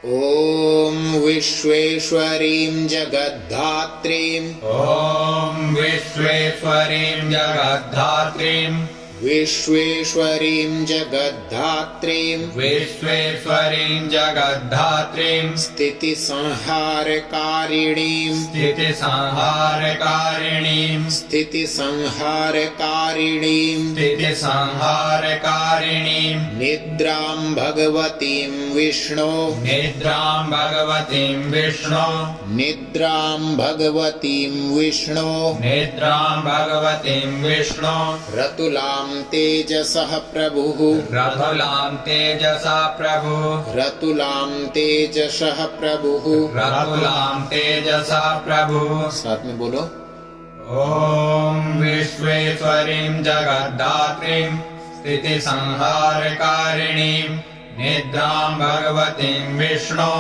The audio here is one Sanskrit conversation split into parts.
ॐ विश्वेश्वरीं जगद्धात्रीं ॐ विश्वेश्वरीं जगद्धात्रीं विश्वेश्वरीं जगद्धात्रीं विश्वेश्वरीं जगद्धात्रीं स्थितिसंहारकारिणीं स्थितिसंहारकारिणीं स्थितिसंहारकारिणीं स्थितिसंहारकारिणीं निद्रां भगवतीं विष्णो निद्रां भगवतीं विष्णो निद्रां भगवतीं विष्णो निद्रां भगवतीं विष्णो रतुलां तेजसः प्रभुः रतुलां तेजसा प्रभुः रतुलां तेजसः प्रभुः रतुलां तेजसा प्रभुः साथ में बोलो ॐ विश्वेश्वरीं जगद्धात्रीं स्थितिसंहारकारिणीं निद्रां भगवतीं विष्णो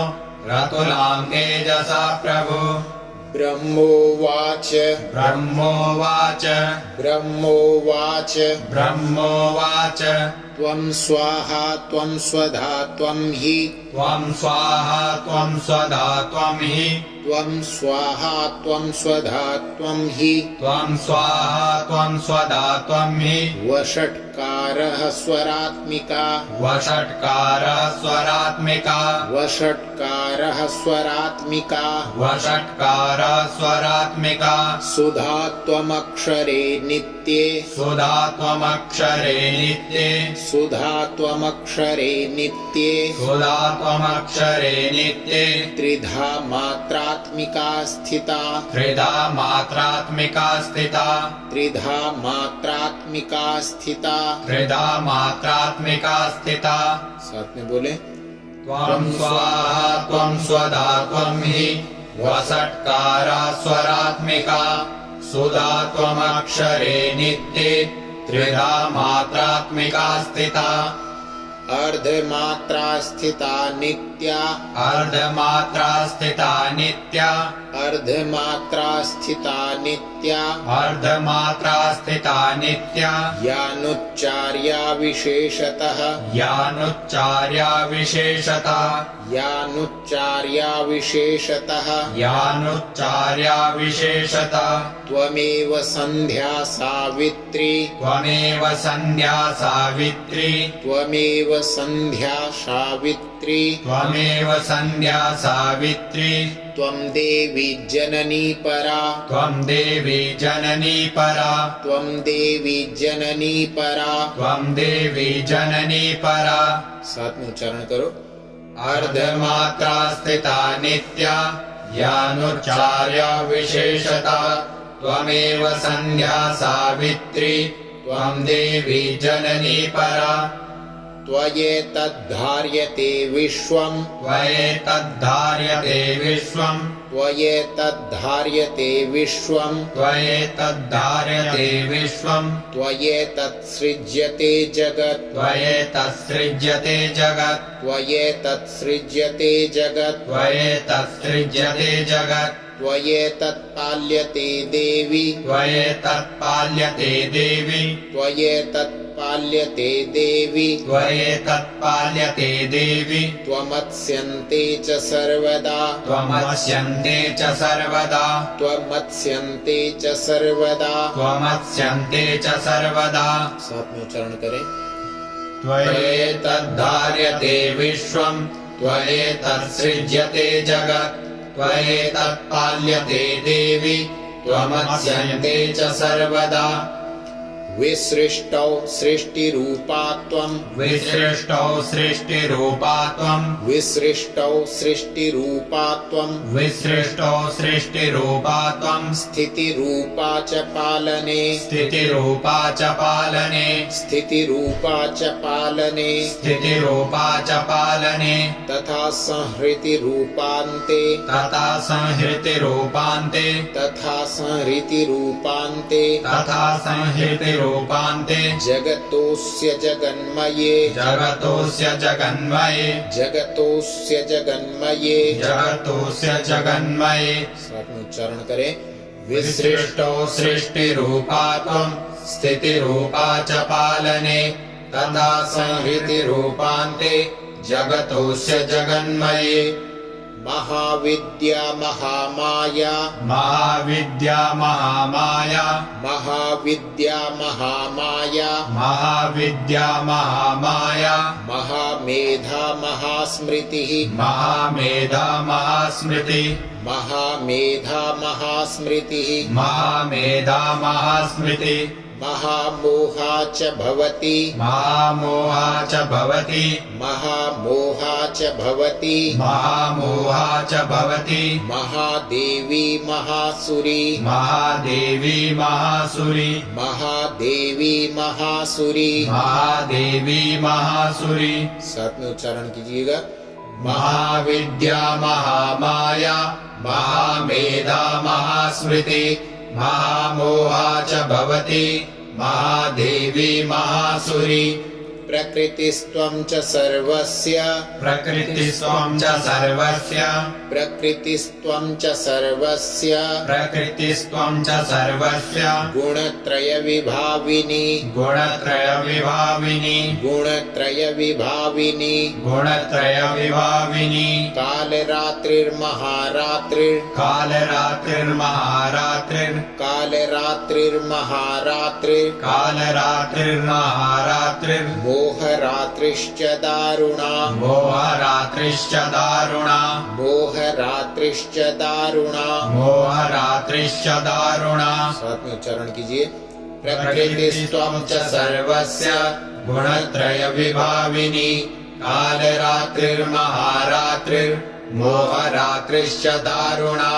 रतुलां तेजसा प्रभुः ब्रह्मोवाच ब्रह्मोवाच ब्रह्मोवाच ब्रह्मोवाच त्वं स्वाहा त्वं स्वधा त्वं हि त्वं स्वाहा त्वं स्वधा त्वं हि त्वं स्वाहा त्वं स्वधा त्वं हि त्वं स्वाहा त्वं स्वधा त्वं हि वषट्कारः स्वरात्मिका वषट्कारः स्वरात्मिका वषट्कारः स्वरात्मिका वषट्कारः स्वरात्मिका सुधा त्वमक्षरे नित्ये सुधा त्वमक्षरे नित्ये सुधा त्वमक्षरे नित्ये सुधा त्वमक्षरे नित्ये त्रिधा मात्रात्मिका स्थिता त्रिधा मात्रात्मिका स्थिता त्रिधा मात्रात्मिका स्थिता त्रिधा मात्रात्मिका स्थिता साथ में बोले त्वं स्वाहा त्वं स्वधा त्वं हि वषट्कारा स्वरात्मिका सुधा त्वमक्षरे नित्ये त्रिधा मात्रात्मिका स्थिता अर्धमात्रा स्थिता नित्या अर्धमात्रा स्थिता नित्या अर्धमात्रा स्थिता नित्या अर्धमात्रा स्थिता नित्या यानुच्चार्या विशेषतः यानुच्चार्या विशेषतः यानुच्चार्या विशेषतः यानुच्चार्या विशेषतः त्वमेव सन्ध्या सावित्री त्वमेव सन्ध्या सावित्री त्वमेव सन्ध्या सावित्री त्वमेव सन्ध्या सावित्री त्वं देवी जननी परा त्वं देवी जननी परा त्वं देवी जननी परा त्वं देवी जननी परा साथ में उच्चारण करो अर्धमात्रा स्थिता नित्या यानुच्चार्या विशेषता त्वमेव सन्ध्या सावित्री त्वं देवी जननी परा त्वयेतद्धार्यते विश्वम् त्वयेतद्धार्यते विश्वम् त्वयेतद्धार्यते विश्वम् त्वयेतद्धार्यते विश्वम् त्वयेतत्सृज्यते जगत् त्वयेतत्सृज्यते जगत् त्वयेतत्सृज्यते जगत् त्वयेतत्सृज्यते जगत् त्वयेतत्पाल्यते देवी त्वयेतत्पाल्यते देवी त्वयेतत्पाल्यते देवी त्वयेतत्पाल्यते देवी त्वमत्स्यन्ते च सर्वदा त्वमत्स्यन्ते च सर्वदा त्वमत्स्यन्ते च सर्वदा त्वमत्स्यन्ते च सर्वदा साथ में उच्चारण करें त्वयेतद्धार्यते विश्वम् त्वयेतत्सृज्यते जगत् त्वयेतत्पाल्यते देवी त्वमत्स्यन्ते च सर्वदा विसृष्टौ सृष्टिरूपा त्वम् विसृष्टौ सृष्टिरूपा त्वम् विसृष्टौ सृष्टिरूपा त्वम् विसृष्टौ सृष्टिरूपा त्वम् स्थितिरूपा च पालने स्थितिरूपा च पालने स्थितिरूपा च पालने स्थितिरूपा च पालने तथा संहृतिरूपान्ते तथा संहृतिरूपान्ते तथा संहृतिरूपान्ते तथा संहृतिरूपान्ते जगतोऽस्य जगन्मये जगतोऽस्य जगन्मये जगतोऽस्य जगन्मये जगतोऽस्य जगन्मये साथ में उच्चारण करें विसृष्टौ सृष्टिरूपा त्वम् स्थितिरूपा च पालने तथा संहृतिरूपान्ते जगतोऽस्य जगन्मये महाविद्या महामाया महाविद्या महामाया महाविद्या महामाया महाविद्या महामाया महामेधा महास्मृतिः महामेधा महास्मृतिः महामेधा महास्मृतिः महामेधा महास्मृतिः महामोहा च भवति महामोहा च भवति महामोहा च भवति महामोहा च भवति महादेवी महासुरी महादेवी महासुरी महादेवी महासुरी महादेवी महासुरी। साथ में उच्चारण कीजिएगा। महाविद्या महामाया महामेधा महास्मृति महामोहा च भवति महादेवी महासुरी। प्रकृतिस्त्वं च सर्वस्य प्रकृतिस्त्वं च सर्वस्य प्रकृतिस्त्वं च सर्वस्य प्रकृतिस्त्वं च सर्वस्य गुणत्रय विभाविनी गुणत्रय विभाविनी गुणत्रय विभाविनी गुणत्रय विभाविनी कालरात्रिर्महारात्रिर् कालरात्रिर्महारात्रिर् कालरात्रिर्महारात्रिर् कालरात्रिर्महारात्रिर् मोहरात्रिश्च दारुणा मोहरात्रिश्च दारुणा मोहरात्रिश्च दारुणा मोहरात्रिश्च दारुणा। साथ में उच्चारण कीजिए। प्रकृतिस्त्वं च सर्वस्य गुणत्रय विभाविनी कालरात्रिर्महारात्रिर् मोहरात्रिश्च दारुणा।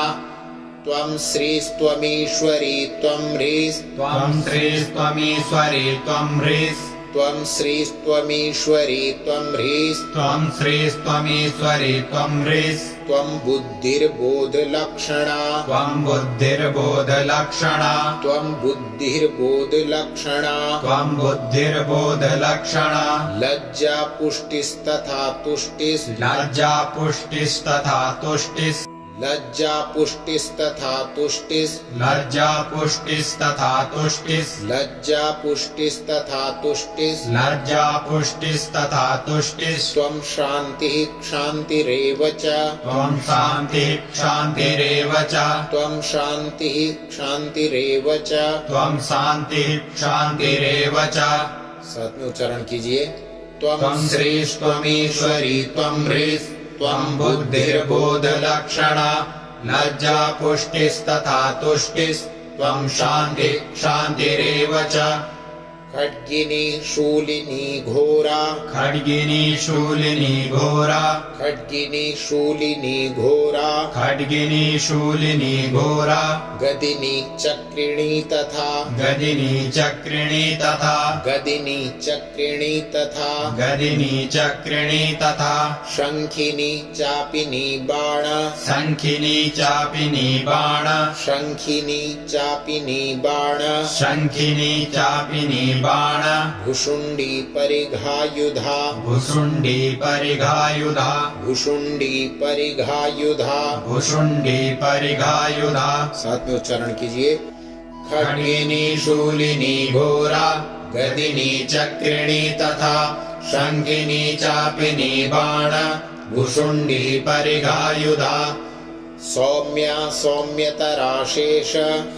त्वं श्रीस्त्वमीश्वरी त्वं ह्रीस् त्वं श्रीस्त्वमीश्वरी त्वं ह्रीस् त्वं श्रीस्त्वमीश्वरी त्वं ह्रीस् त्वं श्रीस्त्वमीश्वरी त्वं ह्रीस् त्वं बुद्धिर्बोधलक्षणा त्वं बुद्धिर्बोधलक्षणा त्वं बुद्धिर्बोधलक्षणा त्वं बुद्धिर्बोधलक्षणा लज्जा पुष्टिस्तथा तुष्टिस् लज्जा पुष्टिस्तथा तुष्टिस् लज्जा पुष्टिस्तथा तुष्टिस् लज्जा पुष्टिस्तथा तुष्टिस् लज्जा पुष्टिस्तथा तुष्टिस् लज्जा पुष्टिस्तथा तुष्टिस्। त्वं शान्तिः क्षान्तिरेव च त्वं शान्तिः क्षान्तिरेव च त्वं शान्तिः क्षान्तिरेव च त्वं शान्तिः क्षान्तिरेव च। साथ में उच्चारण कीजिए। त्वं श्रीस्त्वमीश्वरी त्वं ह्रीस् त्वं बुद्धिर्बोधलक्षणा लज्जा पुष्टिस्तथा तुष्टिस् त्वं शान्तिः क्षान्तिरेव च। खड्गिनी शूलिनी घोरा खड्गिनी शूलिनी घोरा खड्गिनी शूलिनी घोरा खड्गिनी शूलिनी घोरा गदिनी चक्रिणी तथा गदिनी चक्रिणी तथा गदिनी चक्रिणी तथा गदिनी चक्रिणी तथा शंखिनी चापिनी बाण शंखिनी चापिनी बाण शंखिनी चापिनी बाण शंखिनी चापिनी बाण भुषुंडी परिघायुधा भुषुंडी परिघायुधा भुषुंडी परिघायुधा भुषुंडी परिघायुधा। साथ में उच्चारण कीजिए। खड्गिनी शूलिनी घोरा गदिनी चक्रिणी तथा शंखिनी चापिनी बाण भुषुंडी परिघायुधा। सौम्या सौम्यतराशेष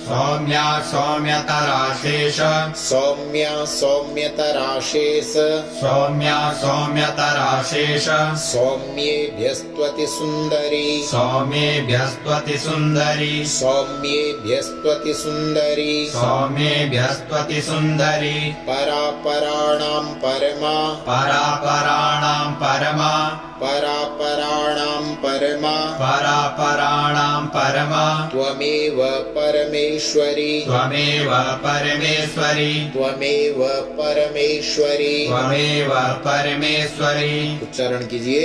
सौम्या सौम्यतराशेष सौम्या सौम्यतराशेष सौम्या सौम्यतराशेष सौम्येभ्यस्त्वति सुन्दरी सौम्येभ्यस्त्वति सुन्दरी सौम्येभ्यस्त्वति सुन्दरी सौम्येभ्यस्त्वति सुन्दरी। परापराणां परमा परापराणां परमा परापराणां परमा परापराणां परमा त्वमेव परमेश्वरी त्वमेव परमेश्वरी त्वमेव परमेश्वरी। त्वमेव परमेश्वरी। उच्चारण कीजिए।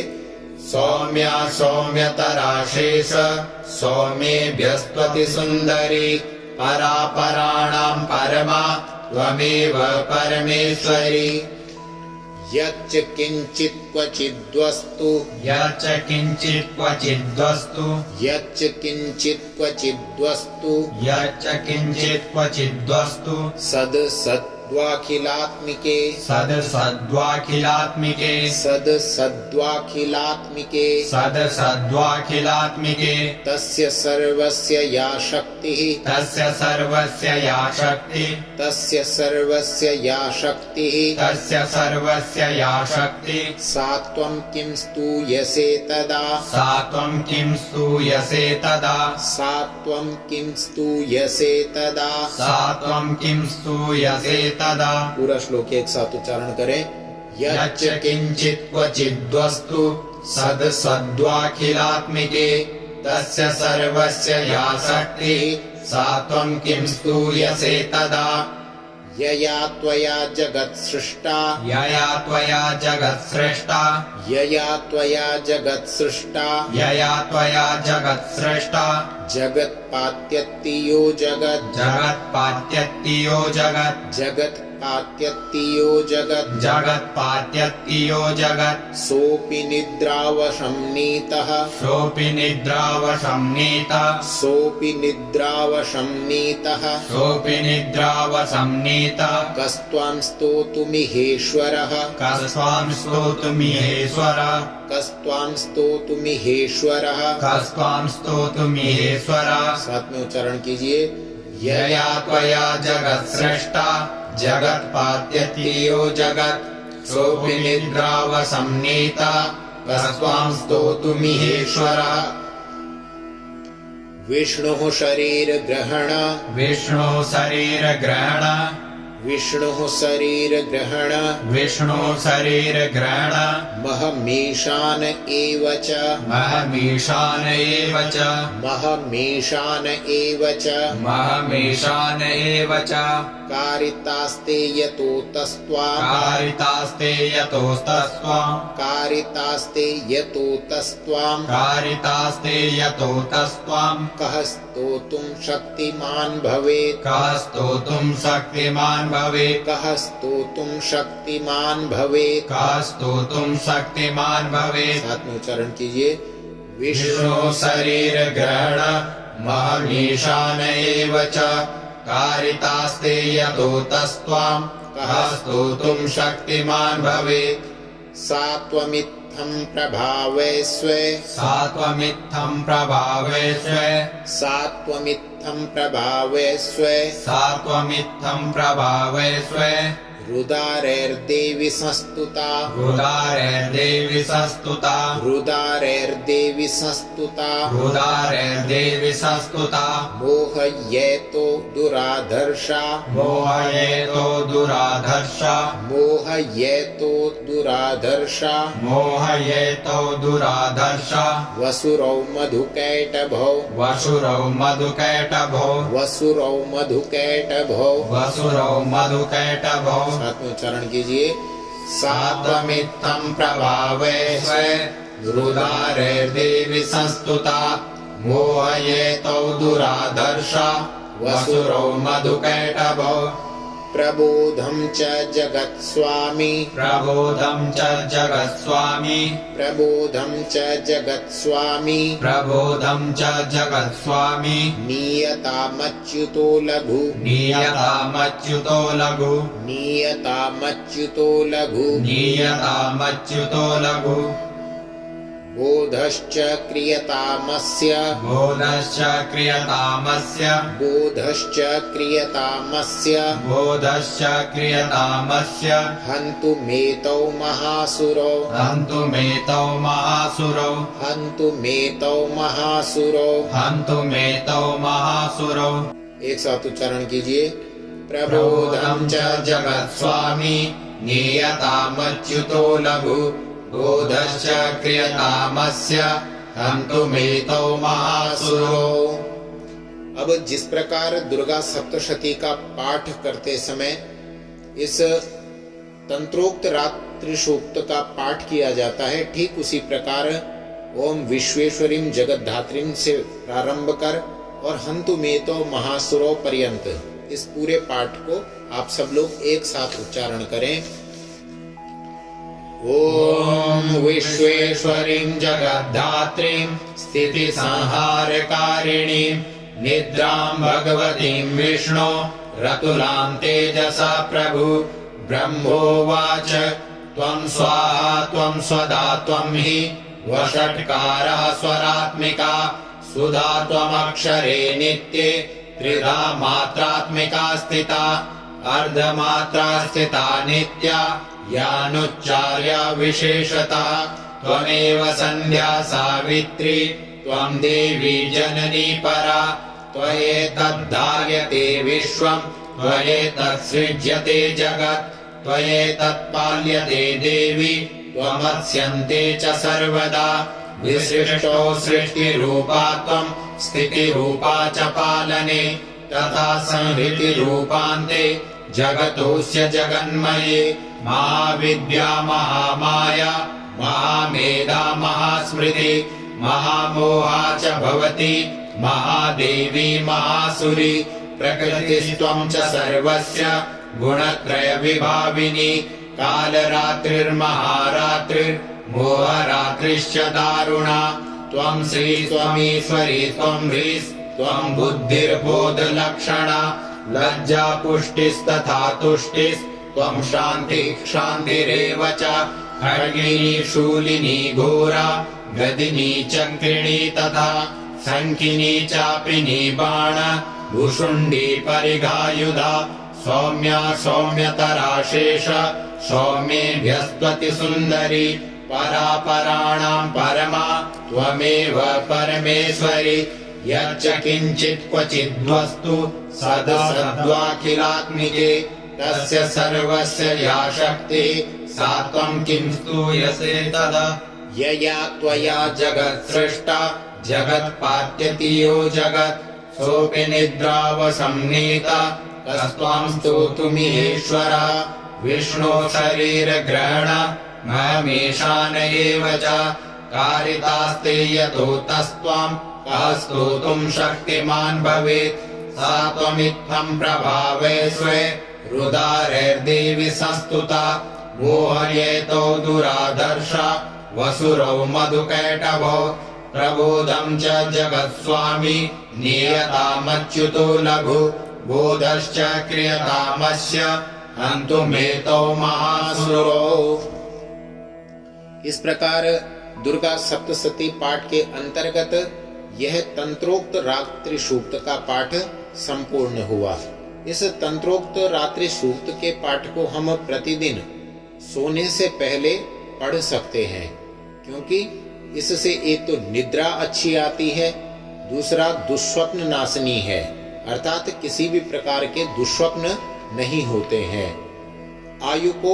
सौम्या सौम्यतराशेष सौम्येभ्यस्त्वति सुन्दरी परापराणां परमा त्वमेव परमेश्वरी। यच्च किञ्चित् क्वचिद्वस्तु यच्च किञ्चित् क्वचिद्वस्तु यच्च किञ्चित् क्वचिद्वस्तु यच्च किञ्चित् क्वचिद्वस्तु सद् सत् सदसद्वाखिलात्मिके सदसद्वाखिलात्मिके सदसद्वाखिलात्मिके सदसद्वाखिलात्मिके तस्य सर्वस्य या शक्तिः तस्य सर्वस्य या शक्तिः तस्य सर्वस्य या शक्तिः तस्य सर्वस्य या शक्तिः सा त्वं किं स्तूयसे तदा सा त्वं किं स्तूयसे तदा सा त्वं किं स्तूयसे तदा सा त्वं किं स्तूयसे तदा पूरा श्लोक एक साथ उच्चारण करें यच्च किञ्चित् क्वचिद्वस्तु सदसद्वाखिलात्मिके तस्य सर्वस्य या शक्तिः सा त्वं किं स्तूयसे तदा यया त्वया जगत्सृष्टा यया त्वया जगत्सृष्टा यया त्वया जगत्सृष्टा यया त्वया जगत्सृष्टा जगत्पात्यत्तियो जगत् जगत्पात्यत्तियो जगत् जगत्पात्यत्तियो जगत् जगत्पात्यत्तियो जगत् सोऽपि निद्रावशं नीतः सोऽपि निद्रावशं नीतः सोऽपि निद्रावशं नीतः सोऽपि निद्रावशं नीतः कस्त्वां स्तोतुमिहेश्वरः कस्त्वां स्तोतुमिहेश्वरः कस्त्वां स्तोतुमिहेश्वरः कस्त्वां स्तोतुमिहेश्वरः साथ में उच्चारण कीजिए यया त्वया जगत्सृष्टा जगत्पात्यत्तियो जगत् सोऽपि निद्रावशं नीतः कस्त्वां स्तोतुमिहेश्वरः विष्णुः शरीरग्रहण विष्णु शरीरग्रहण विष्णुः शरीरग्रहण विष्णु शरीरग्रहण महमीशान एव च महमीशान एव च महमीशान एव च महमीशान एव च कारितास्ते यतोतस्त्वां कारितास्ते यतोस्तस्त्वां कारितास्ते यतोतस्त्वां कारितास्ते यतोतस्त्वां कः स्तोतुं शक्तिमान् भवेत् कः स्तोतुं शक्तिमान् भवेत् कः स्तोतुं शक्तिमान् भवेत् कः स्तोतुं शक्तिमान् भवेत् साथ में उच्चारण कीजिए विष्णु शरीरग्रहण महमीशान एव च कारितास्ते यतोतस्त्वां कः स्तोतुं शक्तिमान् भवेत् सा त्वमित्थं प्रभावे स्वे सा त्वमित्थं प्रभावे स्वे सा त्वमित्थं प्रभावे स्वे सा त्वमित्थं प्रभावे स्वे रुदारैर्देवि संस्तुता रुदारैर्देवि संस्तुता रुदारैर्देवि संस्तुता रुदारैर्देवि संस्तुता मोहयेतो दुराधर्षा मोहयेतो दुराधर्षा मोहयेतो दुराधर्षा मोहयेतो दुराधर्षा वसुरौ मधुकैटभौ वसुरौ मधुकैटभो वसुरौ मधुकैटभौ वसुरौ मधुकैटभो साथ में उच्चारण कीजिए सा त्वमित्थं प्रभावे स्वे रुदारैर्देवि संस्तुता मोहयेतो दुराधर्षा वसुरौ मधुकैटभो प्रबोधं च जगत्स्वामी प्रबोधं च जगत्स्वामी प्रबोधं च जगत्स्वामी प्रबोधं च जगत्स्वामी नीयतामच्युतो लघु नीयतामच्युतो लघु नीयतामच्युतो लघु नीयतामच्युतो लघु बोधश्च क्रियतामस्य बोधश्च क्रियतामस्य बोधश्च क्रियतामस्य बोधश्च क्रियतामस्य हन्तुमेतौ महासुरो हन्तुमेतौ महासुरौ हन्तुमेतौ महासुरो हन्तुमेतौ महासुरौ एक साथ उच्चारण कीजिए प्रबोधं च जगत्स्वामी नीयतामच्युतो लघु बोधश्च क्रियतामस्य हन्तुमेतौ महासुरो। अब जिस प्रकार दुर्गा सप्तशती का पाठ करते समय इस तंत्रोक्त रात्रि सूक्त का पाठ किया जाता है, ठीक उसी प्रकार ओम विश्वेश्वरीं जगद्धात्रीं से प्रारंभ कर और हन्तुमेतो महासुरो पर्यंत इस पूरे पाठ को आप सब लोग एक साथ उच्चारण करें। ओम विश्वेश्वरीं जगद्धात्रीं स्थितिसंहारकारिणीं निद्रां भगवतीं विष्णो रतुलाम् तेजसा प्रभु ब्रह्मोवाच त्वम् स्वाहा त्वम् स्वधा त्वम् हि वषट्कारा स्वरात्मिका सुधा त्वमक्षरे नित्ये त्रिधा मात्रात्मिका स्थिता अर्धमात्रा स्थिता नित्या यानुच्चार्या विशेषता त्वमेव सन्ध्या सावित्री त्वम् देवी जननी परा त्वयेतद्धार्यते विश्वम् त्वयेतत्सृज्यते जगत् त्वयेतत्पाल्यते देवी त्वमत्स्यन्ते च सर्वदा विसृष्टो सृष्टिरूपा त्वम् स्थितिरूपा च पालने तथा संहृतिरूपान्ते जगतोऽस्य जगन्मये महाविद्या महामाया महामेधा महास्मृति महामोहा च भवति महादेवी महासुरी प्रकृतिस्त्वम् च सर्वस्य गुणत्रयविभाविनी कालरात्रिर्महारात्रिर्मोहरात्रिश्च दारुणा त्वम् श्री त्वमीश्वरी त्वम् ह्रीस् त्वम् बुद्धिर्बोधलक्षणा लज्जा पुष्टिस्तथा तुष्टिस् त्वम् शान्तिः क्षान्तिरेव च खड्गिनी शूलिनी घोरा गदिनी चक्रिणी तथा शङ्खिनी चापिनी बाण भुषुण्डी परिघायुधा सौम्या सौम्यतरा शेष सौम्येभ्यस्त्वति सुन्दरी परापराणाम् परमा त्वमेव परमेश्वरि यच्च किञ्चित् क्वचिद्वस्तु सदसद्वाखिलात्मिके तस्य सर्वस्य या शक्तिः सा त्वम् किम् स्तूयसे तदा यया त्वया जगत् सृष्टा जगत्पात्यति यो जगत् सोऽपि निद्रावसंनीता कस्त्वाम् स्तोतुमिहेश्वरा विष्णो शरीरग्रहण महमीशान एव च कारितास्ते यतो तस्त्वाम् कः स्तोतुम् शक्तिमान् भवेत् सा त्वमित्थम् प्रभावे स्वे रुदारैर्देवि संस्तुता मोहयेतो दुरादर्शा वसुरौ मधुकैटभौ प्रबोधम् च जगत्स्वामी नीयतामच्युतो लघु बोधश्च क्रियतामस्य हन्तुमेतौ महासुरो। इस प्रकार दुर्गा सप्तशती पाठ के अंतर्गत यह तंत्रोक्त रात्रि सूक्त का पाठ संपूर्ण हुआ। इस तंत्रोक्त रात्रि सूक्त के पाठ को हम प्रतिदिन सोने से पहले पढ़ सकते हैं, क्योंकि इससे एक तो निद्रा अच्छी आती है, दूसरा दुस्वप्न नाशनी है, अर्थात किसी भी प्रकार के दुस्वप्न नहीं होते हैं। आयु को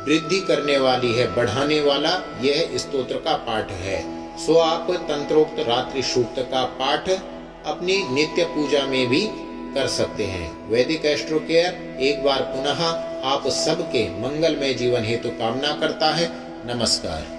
वृद्धि करने वाली है, बढ़ाने वाला यह स्तोत्र का पाठ है। सो आप तंत्रोक्त रात्रि सूक्त का पाठ अपनी नित्य पूजा में भी कर सकते हैं। वैदिक एस्ट्रो केयर एक बार पुनः आप सबके मंगलमय जीवन हेतु कामना करता है। नमस्कार।